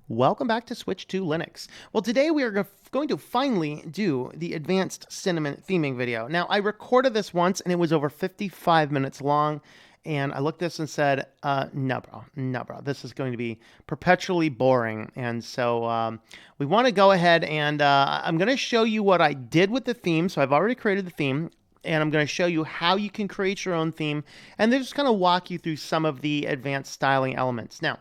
Welcome back to Switch to Linux. Well, today we are going to finally do the advanced cinnamon theming video. Now, I recorded this once and it was over 55 minutes long. And I looked at this and said, no, bro, this is going to be perpetually boring. And so we want to go ahead and I'm going to show you what I did with the theme. So I've already created the theme. And I'm going to show you how you can create your own theme. And then just kind of walk you through some of the advanced styling elements. Now,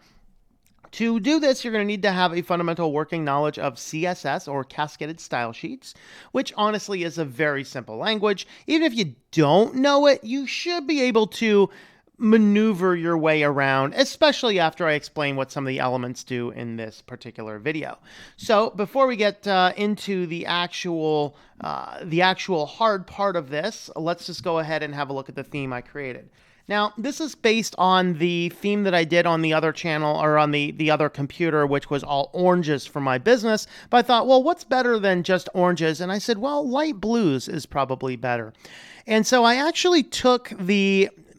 to do this, you're going to need to have a fundamental working knowledge of CSS, or cascaded style sheets, which honestly is a very simple language. Even if you don't know it, you should be able to maneuver your way around, especially after I explain what some of the elements do in this particular video. So before we get into the actual hard part of this, let's just go ahead and have a look at the theme I created. Now, this is based on the theme that I did on the other channel, or on the other computer, which was all oranges for my business. But I thought, well, what's better than just oranges? And I said, well, light blues is probably better. And so I actually took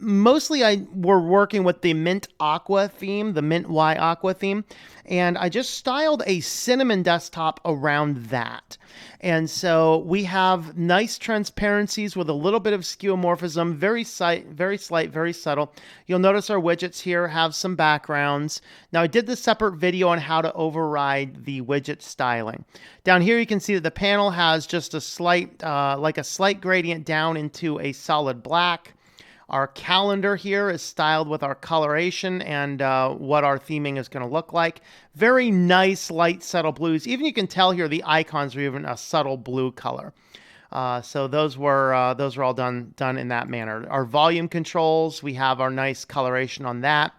mostly I were working with the mint aqua theme, the mint Y aqua theme, and I just styled a cinnamon desktop around that. And so we have nice transparencies with a little bit of skeuomorphism, very slight, very subtle. You'll notice our widgets here have some backgrounds. Now, I did this separate video on how to override the widget styling. Down here, you can see that the panel has just a slight, like a slight gradient down into a solid black. Our calendar here is styled with our coloration and what our theming is going to look like. Very nice, light, subtle blues. Even you can tell here the icons are even a subtle blue color. So those were all done in that manner. Our volume controls, we have our nice coloration on that.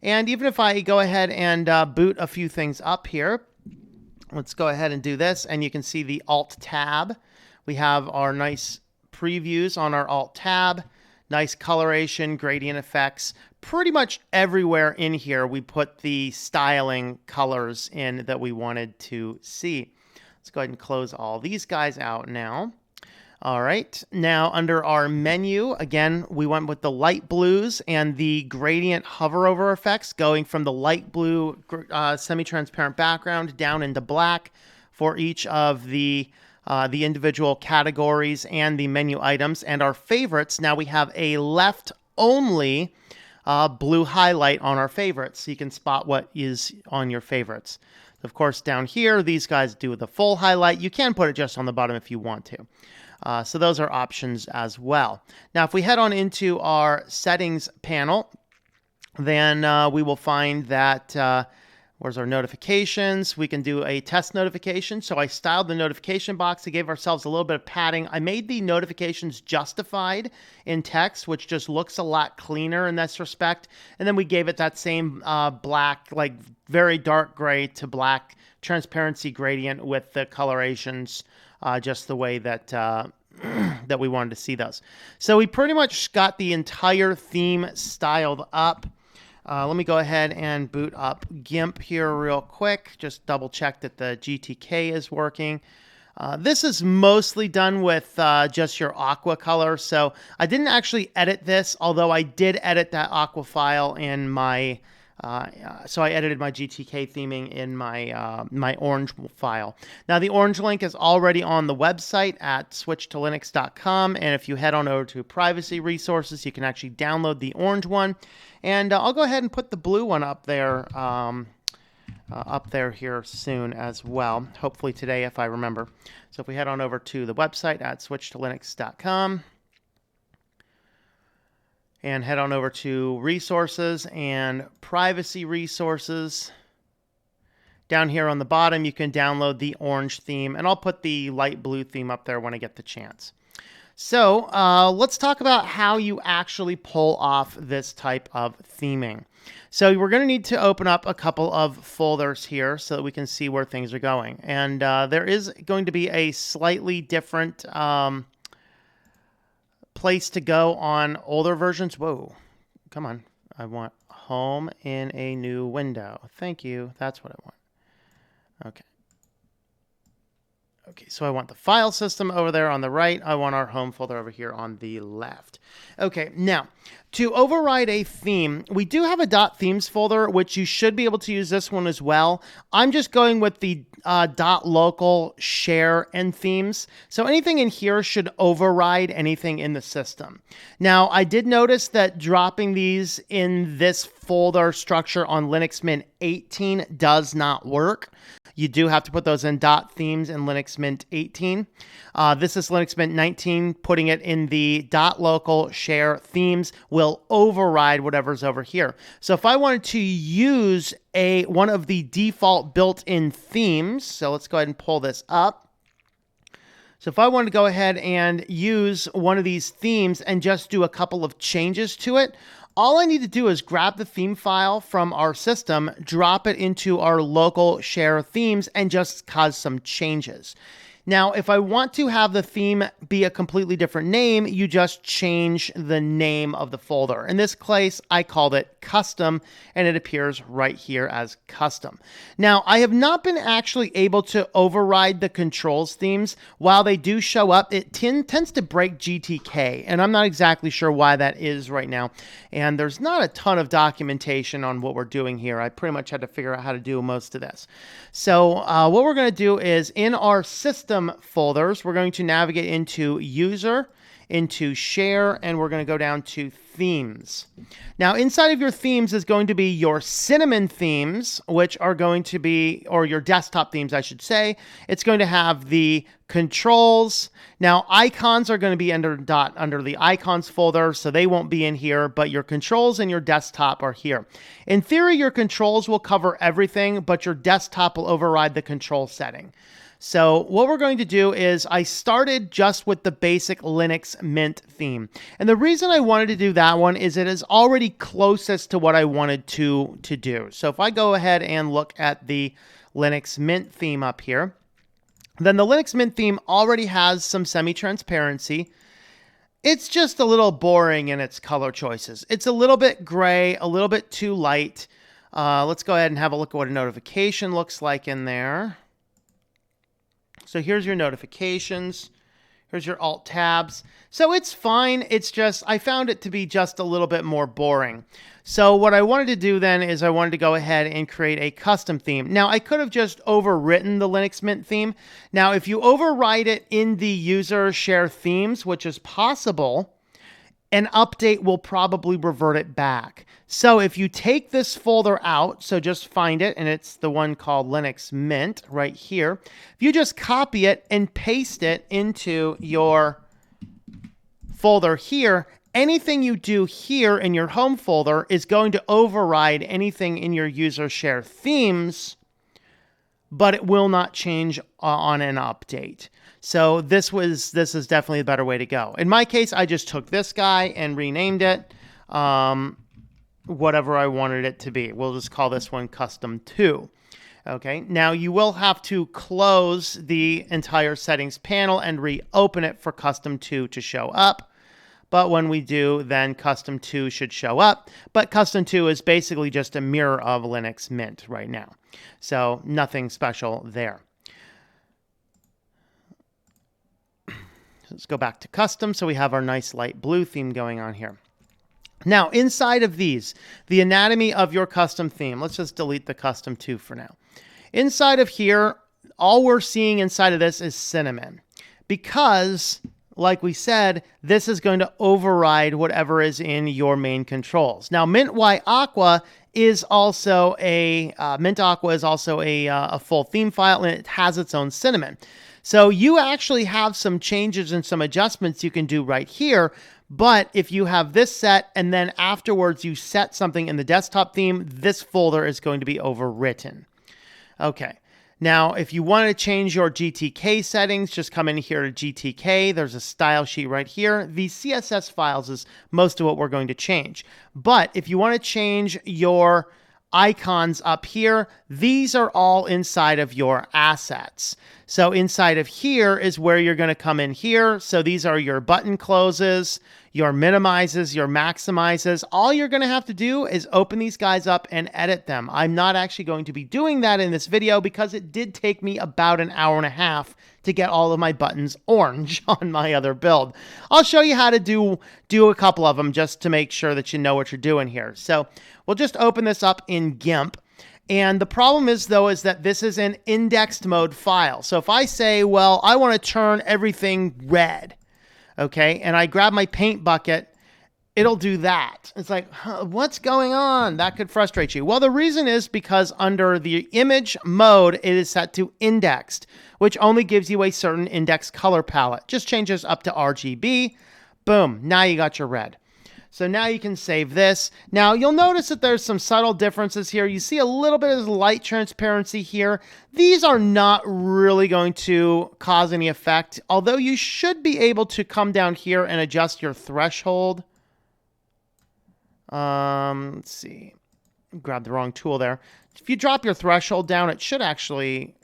And even if I go ahead and boot a few things up here, let's go ahead and do this. And you can see the Alt tab. We have our nice previews on our Alt tab. Nice coloration, gradient effects. Pretty much everywhere in here, we put the styling colors in that we wanted to see. Let's go ahead and close all these guys out now. All right, now under our menu, again, we went with the light blues and the gradient hover over effects, going from the light blue semi-transparent background down into black for each of the individual categories and the menu items. And our favorites, now we have a left only blue highlight on our favorites, so you can spot what is on your favorites. Of course, down here, these guys do the full highlight. You can put it just on the bottom if you want to. So those are options as well. Now, if we head on into our settings panel, then we will find that where's our notifications? We can do a test notification. So I styled the notification box to give ourselves a little bit of padding. I made the notifications justified in text, which just looks a lot cleaner in this respect. And then we gave it that same black, like very dark gray to black transparency gradient with the colorations just the way that that we wanted to see those. So we pretty much got the entire theme styled up. Let me go ahead and boot up GIMP here real quick. Just double check that the GTK is working. This is mostly done with just your aqua color. So I didn't actually edit this, although I did edit that aqua file in my, so I edited my GTK theming in my, my orange file. Now the orange link is already on the website at switchedtolinux.com. And if you head on over to privacy resources, you can actually download the orange one. And I'll go ahead and put the blue one up there here soon as well. Hopefully today if I remember. So if we head on over to the website at switchedtolinux.com and head on over to resources and privacy resources. Down here on the bottom, you can download the orange theme, and I'll put the light blue theme up there when I get the chance. So let's talk about how you actually pull off this type of theming. So we're going to need to open up a couple of folders here so that we can see where things are going. And there is going to be a slightly different place to go on older versions. Whoa, come on. I want home in a new window. Thank you. That's what I want. Okay. Okay, so I want the file system over there on the right. I want our home folder over here on the left. Okay, now to override a theme, we do have a .themes folder, which you should be able to use this one as well. I'm just going with the .local share and themes. So anything in here should override anything in the system. Now, I did notice that dropping these in this folder structure on Linux Mint 18 does not work. You do have to put those in .themes in Linux Mint 18. This is Linux Mint 19. Putting it in the .local share themes will override whatever's over here. So if I wanted to use one of the default built-in themes, so let's go ahead and pull this up. So if I wanted to go ahead and use one of these themes and just do a couple of changes to it, all I need to do is grab the theme file from our system, drop it into our local share themes, and just cause some changes. Now, if I want to have the theme be a completely different name, you just change the name of the folder. In this case, I called it custom, and it appears right here as custom. Now, I have not been actually able to override the controls themes. While they do show up, it tends to break GTK, and I'm not exactly sure why that is right now. And there's not a ton of documentation on what we're doing here. I pretty much had to figure out how to do most of this. So what we're going to do is in our system folders, we're going to navigate into user, into share, and we're going to go down to themes. Now, inside of your themes is going to be your Cinnamon themes, which are going to be, or your desktop themes, I should say. It's going to have the controls. Now, icons are going to be under the icons folder, so they won't be in here, but your controls and your desktop are here. In theory, your controls will cover everything, but your desktop will override the control setting. So what we're going to do is I started just with the basic Linux Mint theme. And the reason I wanted to do that one is it is already closest to what I wanted to do. So if I go ahead and look at the Linux Mint theme up here, then the Linux Mint theme already has some semi-transparency. It's just a little boring in its color choices. It's a little bit gray, a little bit too light. Let's go ahead and have a look at what a notification looks like in there. So here's your notifications. Here's your alt tabs. So it's fine. It's just, I found it to be just a little bit more boring. So what I wanted to do then is I wanted to go ahead and create a custom theme. Now I could have just overwritten the Linux Mint theme. Now if you override it in the user share themes, which is possible, an update will probably revert it back. So if you take this folder out, so just find it, and it's the one called Linux Mint right here. If you just copy it and paste it into your folder here, anything you do here in your home folder is going to override anything in your user share themes, but it will not change on an update. So this is definitely a better way to go. In my case, I just took this guy and renamed it whatever I wanted it to be. We'll just call this one Custom 2. Okay, now you will have to close the entire settings panel and reopen it for Custom 2 to show up. But when we do, then Custom 2 should show up. But Custom 2 is basically just a mirror of Linux Mint right now. So nothing special there. Let's go back to custom. So we have our nice light blue theme going on here. Now, inside of these, the anatomy of your custom theme, let's just delete the custom 2 for now. Inside of here, all we're seeing inside of this is Cinnamon because, like we said, this is going to override whatever is in your main controls. Now, Mint Y Aqua is also a full theme file, and it has its own Cinnamon. So you actually have some changes and some adjustments you can do right here. But if you have this set and then afterwards you set something in the desktop theme, this folder is going to be overwritten. Okay. Now, if you want to change your GTK settings, just come in here to GTK. There's a style sheet right here. These CSS files is most of what we're going to change. But if you want to change your icons up here, these are all inside of your assets. So inside of here is where you're going to come in here. So these are your button closes, your minimizes, your maximizes. All you're going to have to do is open these guys up and edit them. I'm not actually going to be doing that in this video because it did take me about an hour and a half to get all of my buttons orange on my other build. I'll show you how to do a couple of them just to make sure that you know what you're doing here. So we'll just open this up in GIMP. And the problem is, though, is that this is an indexed mode file. So if I say, well, I want to turn everything red, okay, and I grab my paint bucket, it'll do that. It's like, huh, what's going on? That could frustrate you. Well, the reason is because under the image mode, it is set to indexed, which only gives you a certain index color palette. Just changes up to RGB. Boom. Now you got your red. So now you can save this. Now you'll notice that there's some subtle differences here. You see a little bit of light transparency here. These are not really going to cause any effect, although you should be able to come down here and adjust your threshold. Let's see, grab the wrong tool there. If you drop your threshold down, it should actually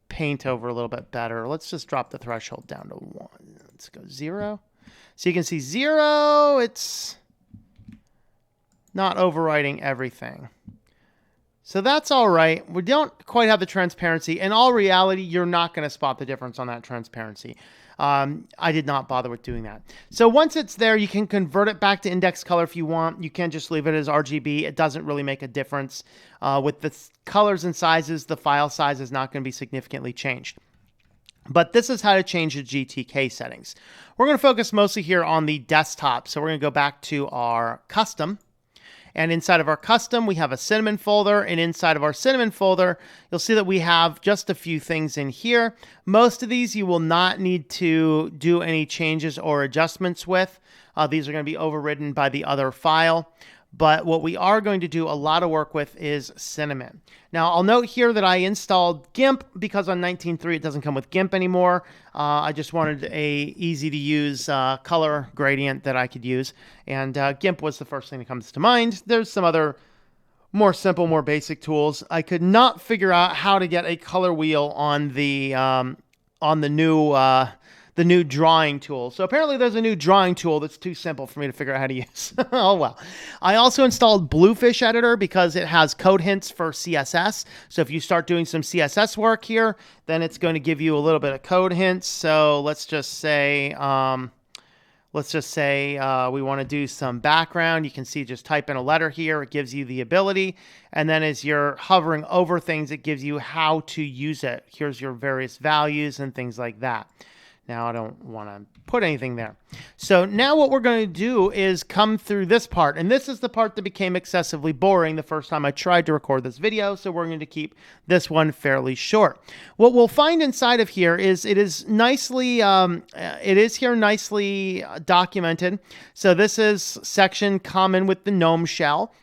paint over a little bit better. Let's just drop the threshold down to 1. Let's go 0. So you can see 0, it's not overwriting everything. So that's all right. We don't quite have the transparency. In all reality, you're not going to spot the difference on that transparency. I did not bother with doing that. So once it's there, you can convert it back to index color if you want. You can just leave it as RGB. It doesn't really make a difference. With the colors and sizes, the file size is not going to be significantly changed. But this is how to change the GTK settings. We're going to focus mostly here on the desktop. So we're going to go back to our custom. And inside of our custom, we have a cinnamon folder. And inside of our cinnamon folder, you'll see that we have just a few things in here. Most of these you will not need to do any changes or adjustments with. These are going to be overridden by the other file. But what we are going to do a lot of work with is cinnamon. Now, I'll note here that I installed GIMP because on 19.3 it doesn't come with GIMP anymore. I just wanted a easy-to-use color gradient that I could use. And GIMP was the first thing that comes to mind. There's some other more simple, more basic tools. I could not figure out how to get a color wheel on the new drawing tool. So apparently there's a new drawing tool that's too simple for me to figure out how to use. Oh well. I also installed Bluefish Editor because it has code hints for CSS. So if you start doing some CSS work here, then it's going to give you a little bit of code hints. So let's just say we want to do some background. You can see, just type in a letter here. It gives you the ability. And then as you're hovering over things, it gives you how to use it. Here's your various values and things like that. Now I don't want to put anything there. So now what we're going to do is come through this part. And this is the part that became excessively boring the first time I tried to record this video. So we're going to keep this one fairly short. What we'll find inside of here is it is nicely documented. So this is section common with the GNOME shell.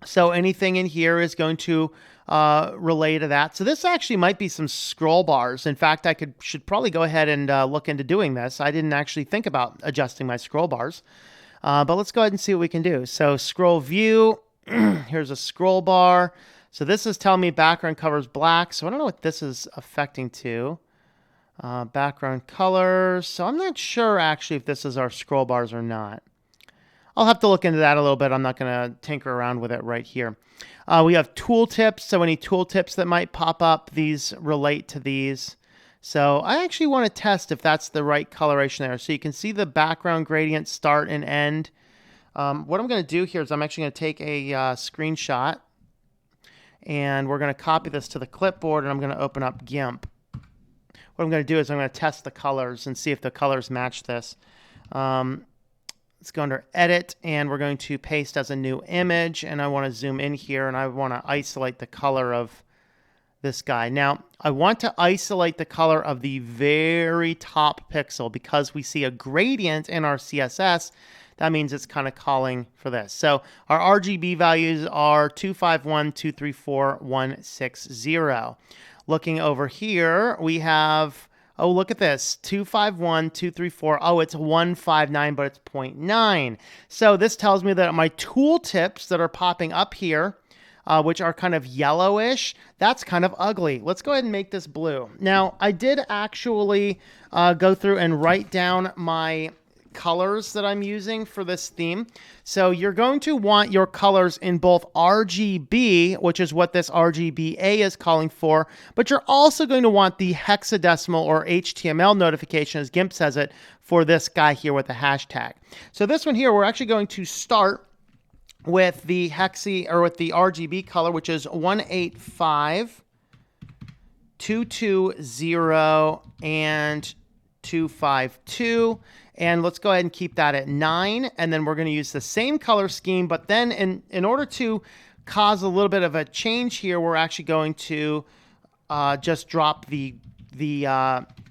So anything in here is going to relay to that. So this actually might be some scroll bars. In fact, should probably go ahead and look into doing this. I didn't actually think about adjusting my scroll bars, but let's go ahead and see what we can do. So scroll view, here's a scroll bar. So this is telling me background colors black. So I don't know what this is affecting to. Background colors. So I'm not sure actually if this is our scroll bars or not. I'll have to look into that a little bit. I'm not going to tinker around with it right here. We have tooltips. So any tooltips that might pop up, these relate to these. So I actually want to test if that's the right coloration there. So you can see the background gradient start and end. What I'm going to do here is I'm actually going to take a screenshot. And we're going to copy this to the clipboard. And I'm going to open up GIMP. What I'm going to do is I'm going to test the colors and see if the colors match this. Let's go under Edit, and we're going to paste as a new image, and I want to zoom in here, and I want to isolate the color of this guy. Now, I want to isolate the color of the very top pixel because we see a gradient in our CSS. That means it's kind of calling for this. So our RGB values are 251, 234, 160. Looking over here, we have... oh, look at this, 251, 234. Oh, it's 159, but it's 0.9. So this tells me that my tooltips that are popping up here, which are kind of yellowish, that's kind of ugly. Let's go ahead and make this blue. Now, I did actually go through and write down my colors that I'm using for this theme. So you're going to want your colors in both RGB, which is what this RGBA is calling for, but you're also going to want the hexadecimal or HTML notification, as GIMP says it, for this guy here with the hashtag. So this one here, we're actually going to start with the with the RGB color, which is 185.220 and 252. And let's go ahead and keep that at 9. And then we're going to use the same color scheme. But then in order to cause a little bit of a change here, we're actually going to just drop the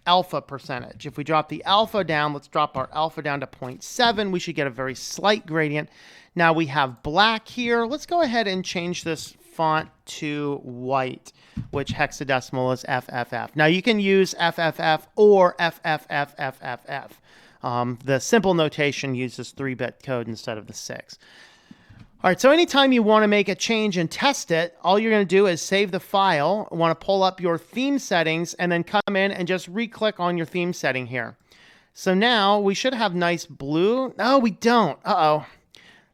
alpha percentage. If we drop the alpha down, let's drop our alpha down to 0.7. We should get a very slight gradient. Now we have black here. Let's go ahead and change this font to white, which hexadecimal is FFF. Now you can use FFF or FFFFFF. The simple notation uses 3-bit code instead of the 6. All right, so anytime you want to make a change and test it, all you're going to do is save the file, want to pull up your theme settings, and then come in and just re-click on your theme setting here. So now we should have nice blue. No, we don't. Uh-oh.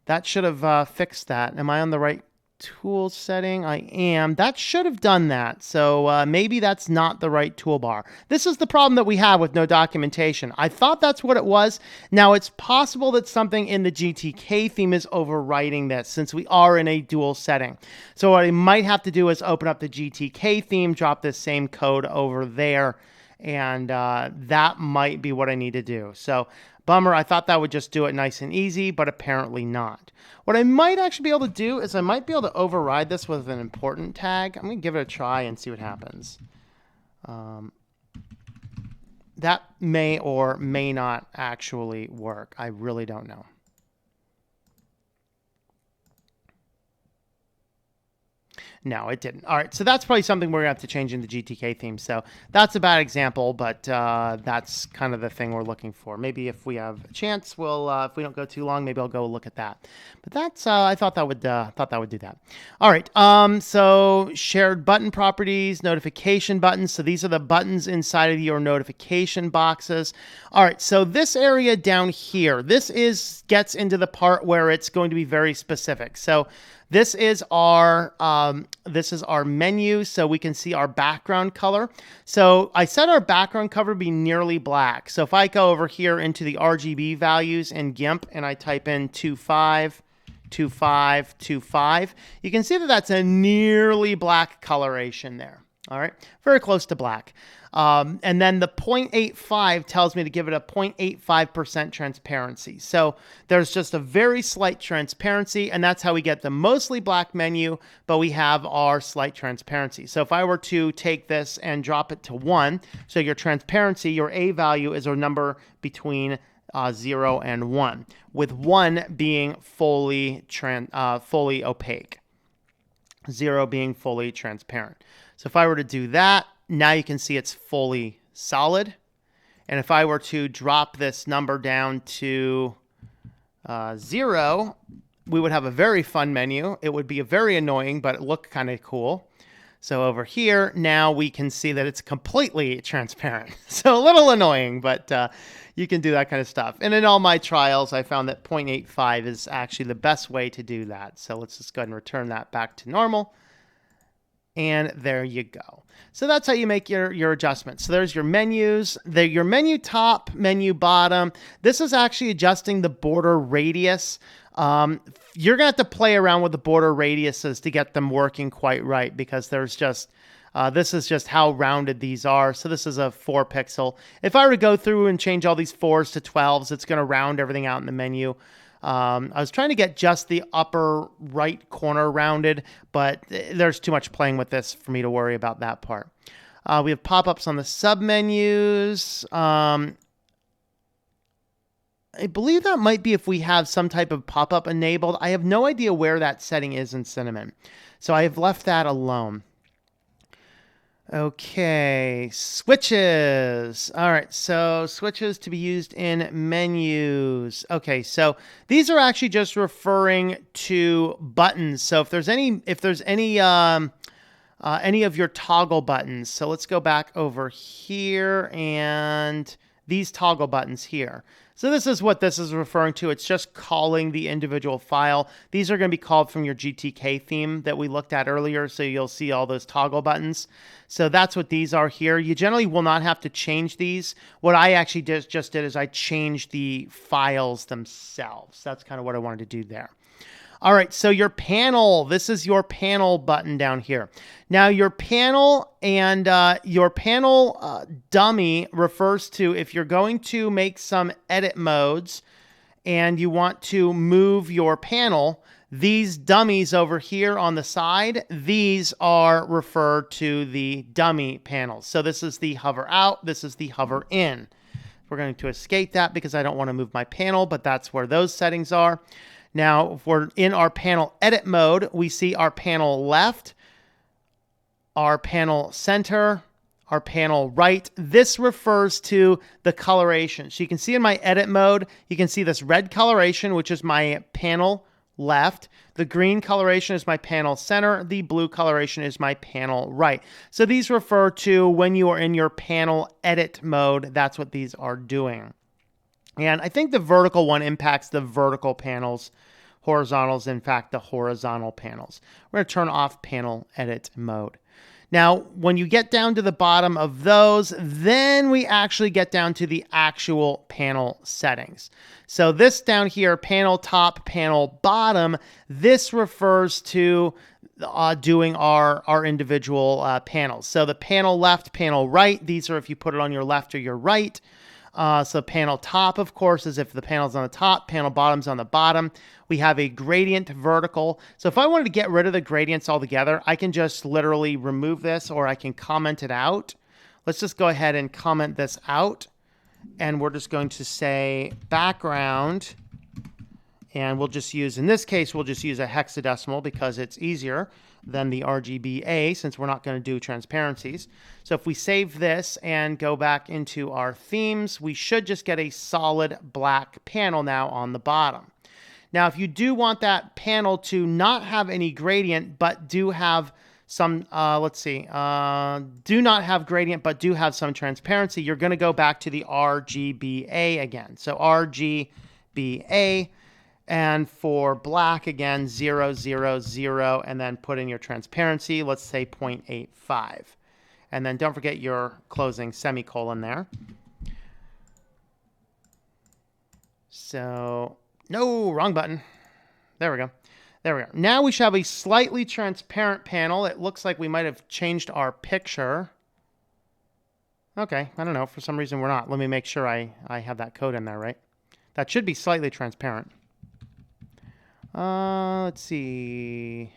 That should have fixed that. Am I on the right tool setting? I am. That should have done that. So maybe that's not the right toolbar. This is the problem that we have with no documentation. I thought that's what it was. Now it's possible that something in the GTK theme is overwriting this since we are in a dual setting. So what I might have to do is open up the GTK theme, drop this same code over there, and that might be what I need to do. So bummer, I thought that would just do it nice and easy, but apparently not. What I might actually be able to do is I might be able to override this with an important tag. I'm going to give it a try and see what happens. That may or may not actually work. I really don't know. No, it didn't. All right, so that's probably something we're going to have to change in the GTK theme. So that's a bad example, but that's kind of the thing we're looking for. Maybe if we have a chance, we'll if we don't go too long, maybe I'll go look at that. But that's I thought that would do that. All right. So shared button properties, notification buttons. So these are the buttons inside of your notification boxes. All right. So this area down here, gets into the part where it's going to be very specific. So this is our menu, so we can see our background color. So I set our background color to be nearly black. So if I go over here into the RGB values in GIMP and I type in 25, 25, 25, you can see that that's a nearly black coloration there. All right, very close to black. And then the 0.85 tells me to give it a 0.85% transparency. So there's just a very slight transparency, and that's how we get the mostly black menu, but we have our slight transparency. So if I were to take this and drop it to 1, so your transparency, your A value is a number between 0 and 1, with 1 being fully opaque, 0 being fully transparent. So if I were to do that, now you can see it's fully solid. And if I were to drop this number down to 0, we would have a very fun menu. It would be very annoying, but it looked kind of cool. So over here, now we can see that it's completely transparent. So a little annoying, but you can do that kind of stuff. And in all my trials, I found that 0.85 is actually the best way to do that. So let's just go ahead and return that back to normal. And there you go. So that's how you make your adjustments. So there's your menus, your menu top, menu bottom. This is actually adjusting the border radius. You're going to have to play around with the border radiuses to get them working quite right, because there's just, this is just how rounded these are. So this is a 4 pixel. If I were to go through and change all these 4s to 12s, it's going to round everything out in the menu. I was trying to get just the upper right corner rounded, but there's too much playing with this for me to worry about that part. We have pop-ups on the submenus. I believe that might be if we have some type of pop-up enabled. I have no idea where that setting is in Cinnamon, so I have left that alone. Okay, switches. All right, so switches to be used in menus. Okay, so these are actually just referring to buttons. So if there's any of your toggle buttons. So let's go back over here, and these toggle buttons here. So this is what this is referring to. It's just calling the individual file. These are going to be called from your GTK theme that we looked at earlier, so you'll see all those toggle buttons. So that's what these are here. You generally will not have to change these. What I actually just did is I changed the files themselves. That's kind of what I wanted to do there. All right, so your panel, this is your panel button down here. Now your panel and your panel dummy refers to if you're going to make some edit modes and you want to move your panel, these dummies over here on the side, these are referred to the dummy panels. So this is the hover out, this is the hover in. We're going to escape that because I don't want to move my panel, but that's where those settings are. Now, if we're in our panel edit mode, we see our panel left, our panel center, our panel right. This refers to the coloration. So you can see in my edit mode, you can see this red coloration, which is my panel left. The green coloration is my panel center. The blue coloration is my panel right. So these refer to when you are in your panel edit mode. That's what these are doing. And I think the vertical one impacts the vertical panels. Horizontals, in fact, the horizontal panels. We're going to turn off panel edit mode. Now, when you get down to the bottom of those, then we actually get down to the actual panel settings. So this down here, panel top, panel bottom, this refers to doing our individual panels. So the panel left, panel right, these are if you put it on your left or your right. So panel top, of course, is if the panel's on the top, panel bottom's on the bottom. We have a gradient vertical. So if I wanted to get rid of the gradients altogether, I can just literally remove this or I can comment it out. Let's just go ahead and comment this out. And we're just going to say background. And we'll just use, in this case, we'll just use a hexadecimal because it's easier than the RGBA since we're not going to do transparencies. So if we save this and go back into our themes, we should just get a solid black panel now on the bottom. Now, if you do want that panel to not have any gradient, but do have some, do not have gradient, but do have some transparency, you're going to go back to the RGBA again. So RGBA. And for black, again, 0, 0, 0, and then put in your transparency, let's say 0.85. And then don't forget your closing semicolon there. So, no, wrong button. There we go. There we go. Now we should have a slightly transparent panel. It looks like we might have changed our picture. Okay, I don't know. For some reason we're not. Let me make sure I have that code in there, right? That should be slightly transparent. Let's see.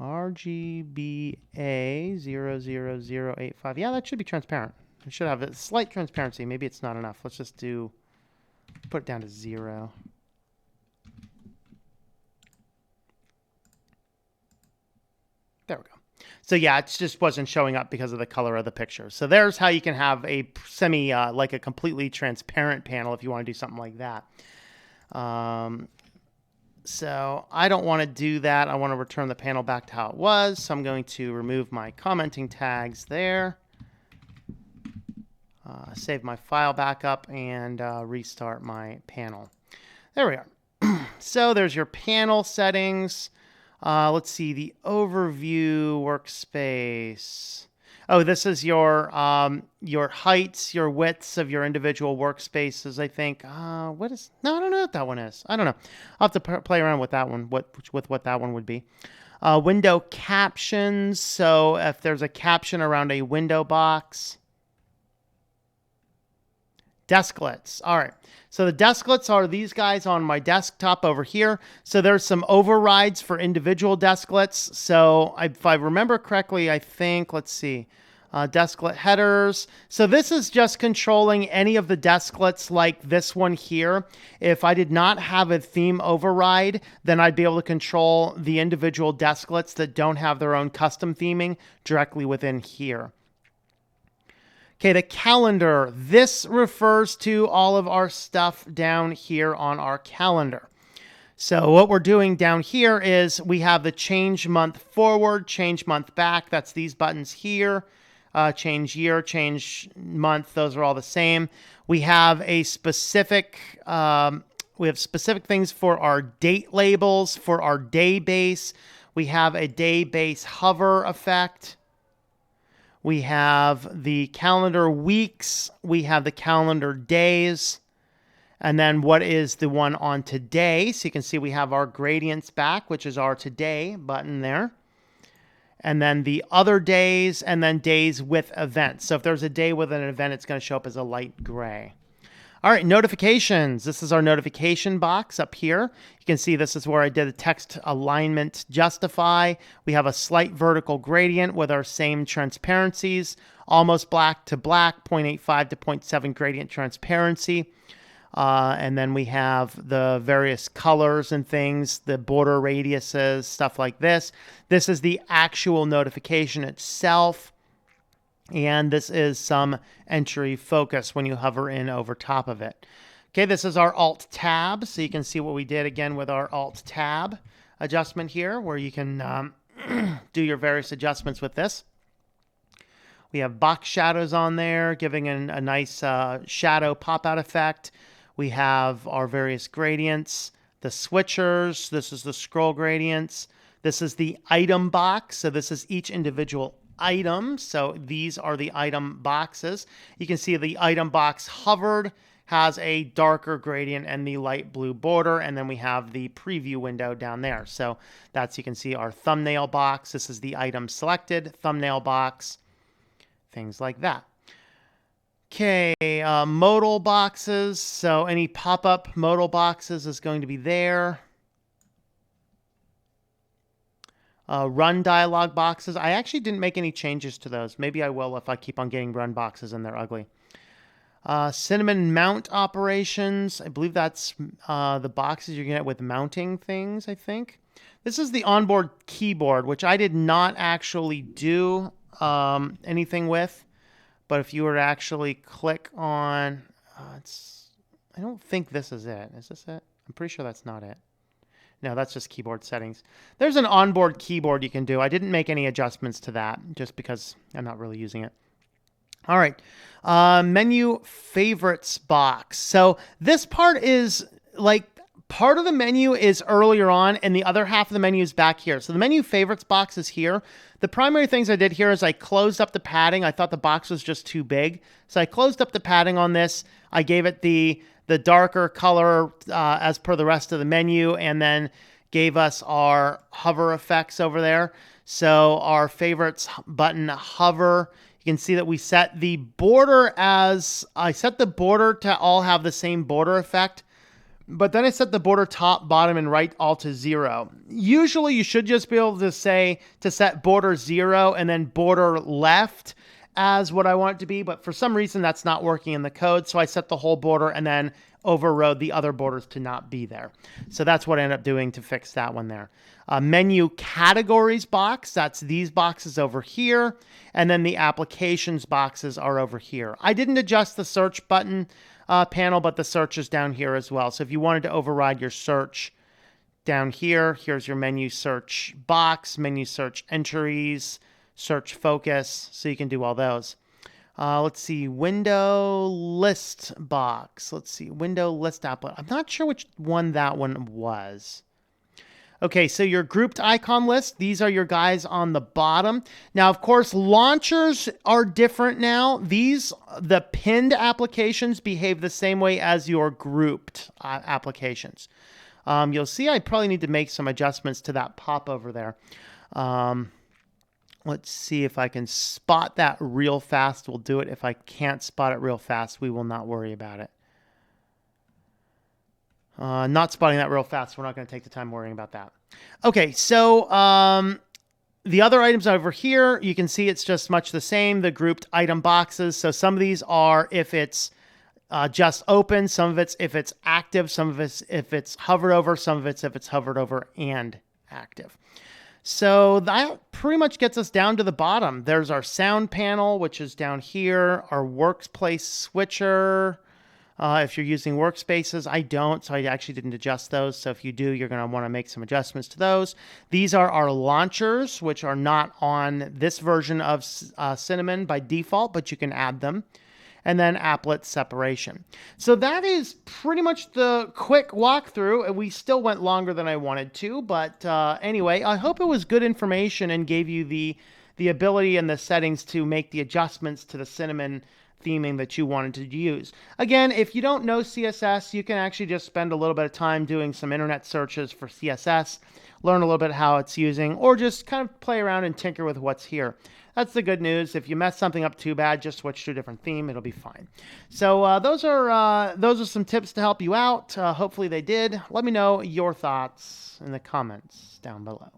RGBA 00085. Yeah, that should be transparent. It should have a slight transparency. Maybe it's not enough. Let's just put it down to 0. There we go. So yeah, it just wasn't showing up because of the color of the picture. So there's how you can have a like a completely transparent panel if you want to do something like that. So I don't want to do that. I want to return the panel back to how it was. So I'm going to remove my commenting tags there. Save my file back up and restart my panel. There we are. So there's your panel settings. Let's see, the overview workspace. Oh, this is your heights, your widths of your individual workspaces, I think. What is? No, I don't know what that one is. I don't know. I'll have to play around with that one, with what that one would be. Window captions. So if there's a caption around a window box. Desklets. All right. So the desklets are these guys on my desktop over here. So there's some overrides for individual desklets. So if I remember correctly, I think, let's see, desklet headers. So this is just controlling any of the desklets like this one here. If I did not have a theme override, then I'd be able to control the individual desklets that don't have their own custom theming directly within here. Okay, the calendar. This refers to all of our stuff down here on our calendar. So what we're doing down here is we have the change month forward, change month back. That's these buttons here. change year, change month. Those are all the same. We have a specific, we have specific things for our date labels, for our day base. We have a day base hover effect. We have the calendar weeks. We have the calendar days. And then what is the one on today? So you can see we have our gradients back, which is our today button there. And then the other days, and then days with events. So if there's a day with an event, it's going to show up as a light gray. All right, notifications. This is our notification box up here. You can see this is where I did a text alignment justify. We have a slight vertical gradient with our same transparencies, almost black to black, 0.85 to 0.7 gradient transparency. And then we have the various colors and things, the border radiuses, stuff like this. This is the actual notification itself. And this is some entry focus when you hover in over top of it. Okay, this is our Alt tab. So you can see what we did again with our Alt tab adjustment here, where you can do your various adjustments with this. We have box shadows on there, giving a nice shadow pop-out effect. We have our various gradients, the switchers. This is the scroll gradients. This is the item box. So this is each individual item. So these are the item boxes. You can see the item box hovered has a darker gradient and the light blue border. And then we have the preview window down there. So that's, you can see our thumbnail box. This is the item selected thumbnail box, things like that. Okay, modal boxes. So any pop-up modal boxes is going to be there. Run dialog boxes. I actually didn't make any changes to those. Maybe I will if I keep on getting run boxes and they're ugly. Cinnamon mount operations. I believe that's the boxes you're going to get with mounting things, I think. This is the onboard keyboard, which I did not actually do anything with. But if you were to actually click on, I don't think this is it. Is this it? I'm pretty sure that's not it. No, that's just keyboard settings. There's an onboard keyboard you can do. I didn't make any adjustments to that just because I'm not really using it. All right, menu favorites box. So this part is like, part of the menu is earlier on and the other half of the menu is back here. So the menu favorites box is here. The primary things I did here is I closed up the padding. I thought the box was just too big. So I closed up the padding on this. I gave it the darker color as per the rest of the menu, and then gave us our hover effects over there. So our favorites button hover, you can see that we set the border as, I set the border to all have the same border effect, but then I set the border top, bottom, and right all to 0. Usually you should just be able to say to set border 0 and then border left as what I want it to be, but for some reason that's not working in the code, so I set the whole border and then overrode the other borders to not be there. So that's what I ended up doing to fix that one there. Menu categories box, that's these boxes over here, and then the applications boxes are over here. I didn't adjust the search button panel, but the search is down here as well. So if you wanted to override your search down here, here's your menu search box, menu search entries, search focus, so you can do all those. Let's see, window list box. Let's see, window list applet. I'm not sure which one that one was. Okay, so your grouped icon list, these are your guys on the bottom. Now, of course, launchers are different now. These, the pinned applications behave the same way as your grouped applications. You'll see I probably need to make some adjustments to that pop over there. Let's see if I can spot that real fast. We'll do it. If I can't spot it real fast, we will not worry about it. Not spotting that real fast. We're not going to take the time worrying about that. Okay, so the other items over here, you can see it's just much the same, the grouped item boxes. So some of these are if it's just open, some of it's if it's active, some of it's if it's hovered over, some of it's if it's hovered over and active. So that pretty much gets us down to the bottom. There's our sound panel, which is down here, our workplace switcher. If you're using workspaces, I don't, so I actually didn't adjust those. So if you do, you're going to want to make some adjustments to those. These are our launchers, which are not on this version of Cinnamon by default, but you can add them. And then applet separation. So that is pretty much the quick walkthrough. We still went longer than I wanted to, but anyway, I hope it was good information and gave you the ability and the settings to make the adjustments to the Cinnamon theming that you wanted to use. Again, if you don't know CSS, you can actually just spend a little bit of time doing some internet searches for CSS, learn a little bit how it's using, or just kind of play around and tinker with what's here. That's the good news. If you mess something up too bad, just switch to a different theme. It'll be fine. So those are some tips to help you out. Hopefully they did. Let me know your thoughts in the comments down below.